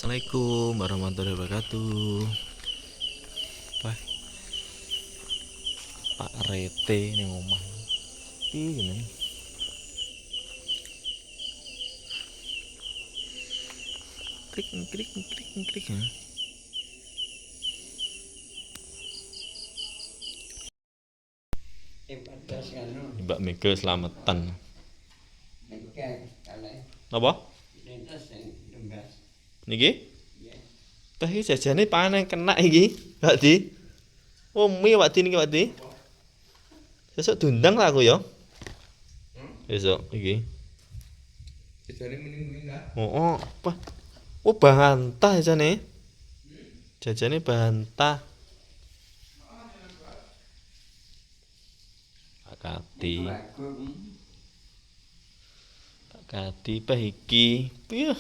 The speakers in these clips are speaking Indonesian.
Assalamualaikum warahmatullahi wabarakatuh. Wah, Pak Rete ning omah. Piye jenenge? Krik krik krik krik ya. Mbak Mega selamatan. Napa? Niki? Teh iki jajane panen kena iki, Pak Di. Oh, mie Pak Di niki Pak Di. Besok diundang lah aku ya. Besok iki. Jajane mending enggak. Oh, apa? Oh, bantah jajane. Jajane bantah. Pak Kati. Pak Kati peh iki. Piye?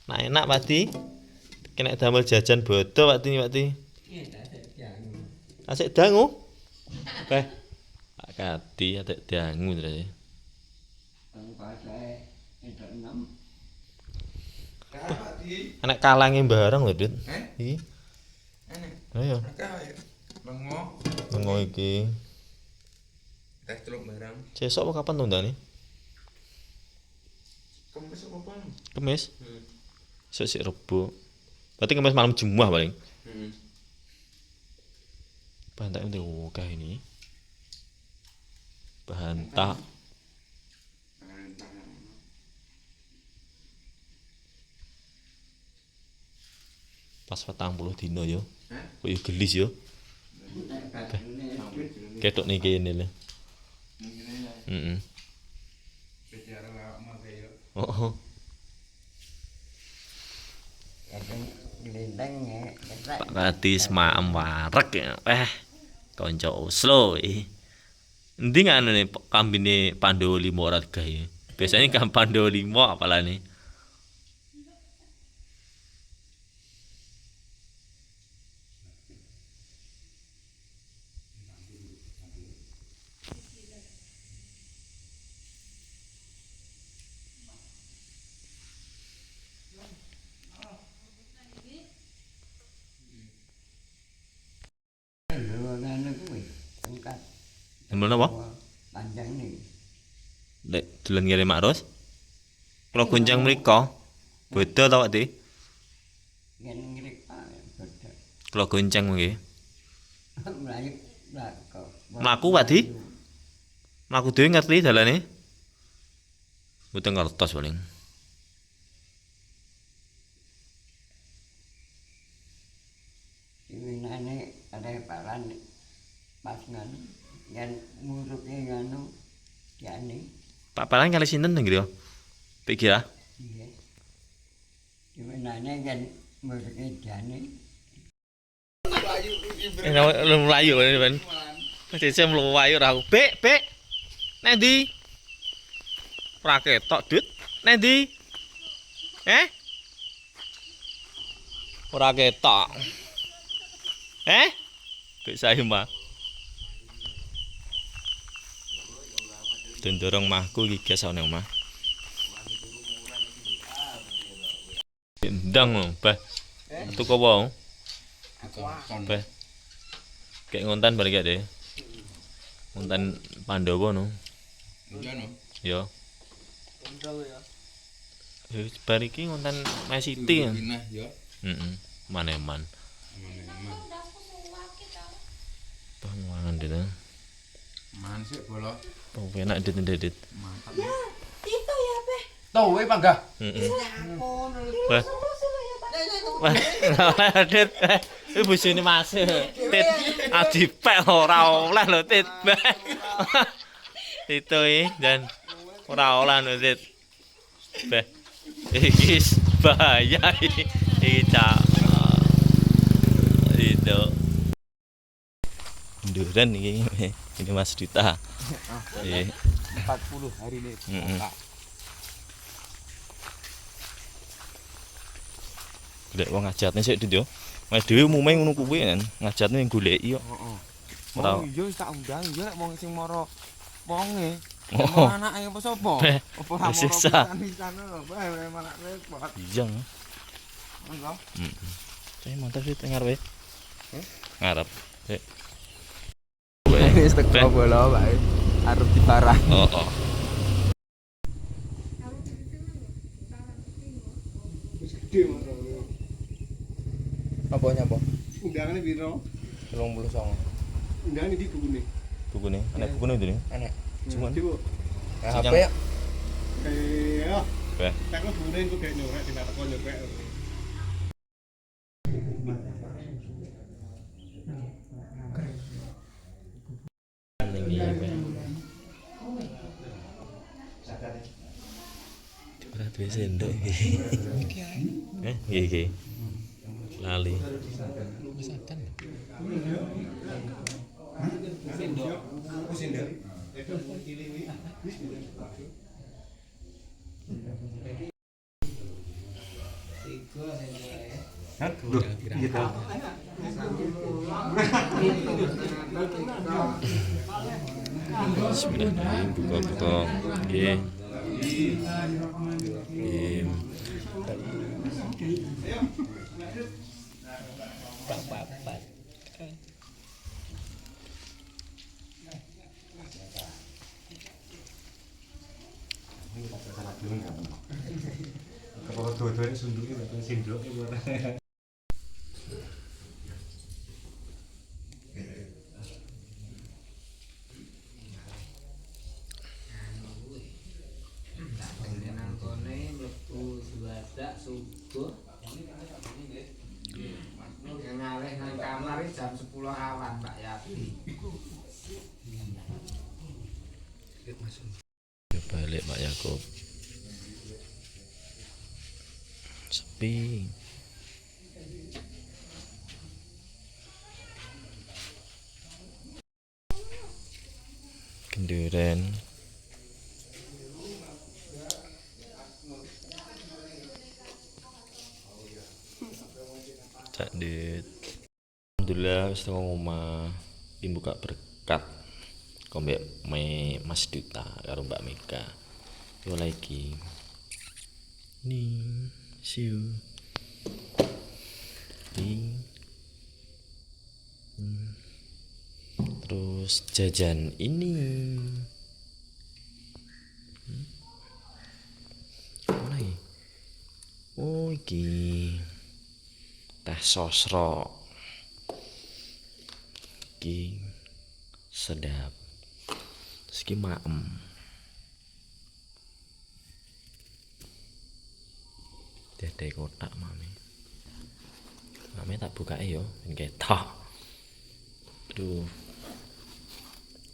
Nah enak Pak Di. Kena damel jajan bodo Pak Di, Pak Di. Asik dangu. Peh. Pak Kati atik dangu terus. Anak kalange bareng lho, Dit. Iki. Ayo. Lengo. Lengo iki. Teh teluk barang. Sesuk apa kapan tundane? Kemis apa bang? Kemis. Sesuk sik Rebo. Berarti kemis malam Jumat paling. Bantak itu oke ini. Bantak. Pas 40 dino yo. Kok yo gelis yo. Ketok nih kene lho. Heeh. Oh. Pak Kati semaem wareg ya. Kanca Oslo iki. Endi ngene kambine Pandhawa 5 ora digawe. Biasanya kan Pandhawa 5 apalane. Nemel napa? Panjang nih. Lek dolan ngire Mak Ros. Kula gonceng mriko. Beda ta Pak Di? Yen ngirik Pak beda. Kula gonceng nggih. Melayu blako. Mlaku Pak Di? Mlaku dhewe ngerti dalane? Mboten ngertos paling. Diwinane ada paran pas nganu yen muruke nganu jane. Pak Palan kali sinten nang griya? Pikir ah. Nggih. Diwinane yen muruke jane. Lu mlayu kan. Cece mlayu ra aku. Bek. Nek ndi? Ora ketok, Dut. Nek ndi? Ora ketok. Bek sae mah. Dendorong mahku iki gas ana omah. Ndang lho, Bah. Tuku apa? Bah. Kayak ngontan balik deh. Ngontan Pandhawa no. Iya no. Yo. Bar iki ngontan My City. Nah, yo. Maneman. Pangan dene. Man sik bolo. Oh, enak dit. Mantap. Itu ya, Pe. Tuh, we panggah. Wah. Wah, dit. Iki bojone Mas. Tit, adipek ora oleh lho, Tit. Itu dan ora oleh lho, Tit. Beh. Iki bahaya iki cak. Itu. Duren iki ini Mas Dita. Nggih. 40 hari ini. Golek wong ngajatne sik Dit yo. Mas dhewe umume ngono kuwi kan, ngajatne ning goleki yo. Heeh. Ora. Iya tak undang ya lek wong sing mara wonge. Oh. Anake apa sapa? Beh, Apa ora siksa. pisan lho, bae anak repot. Iya. Enggak. Saya motor sih ngarep ya. Ngarep. Sik. Wis teko bola wae. Arep diparah. Oh, oh. Apa nyapa? Undangannya biro, 39. undangan di buku nih. Buku nih, enak buku nih itu nih. Enak. Cuman Coba, HP ya. kayak, Weh. tak lo buku nih, gue kayak nyorek, di mata kau nyorek. Ning iki. Ora duwe sendok iki. Iki. Lali. Bismillahirrahmanirrahim. Buka-buka. Nggih. Nggih. Kalau dua-duanya sunduknya, sindroknya buat. Ngalih nang kamar jam 10 awan Pak Yati. Balik Pak Yakub. Sepi. Kenduren. Cak dit. Alhamdulillah wis teko omah. Iki buka berkat. Kombek Mas Duta karo Mbak Mega. Yo lagi. Nih, siu. Nih. Terus jajan ini. Mana ya? Oh, iki. Teh sosro. Iki sedap. Terus iki maem. Dede kotak mami. Mami tak buka yo, ben ketok. Aduh.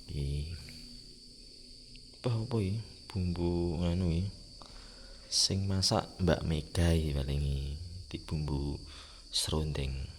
Iki. Apa iki? Bumbu nganu iki. Sing masak Mbak Mega iki paling iki. Di bumbu serundeng.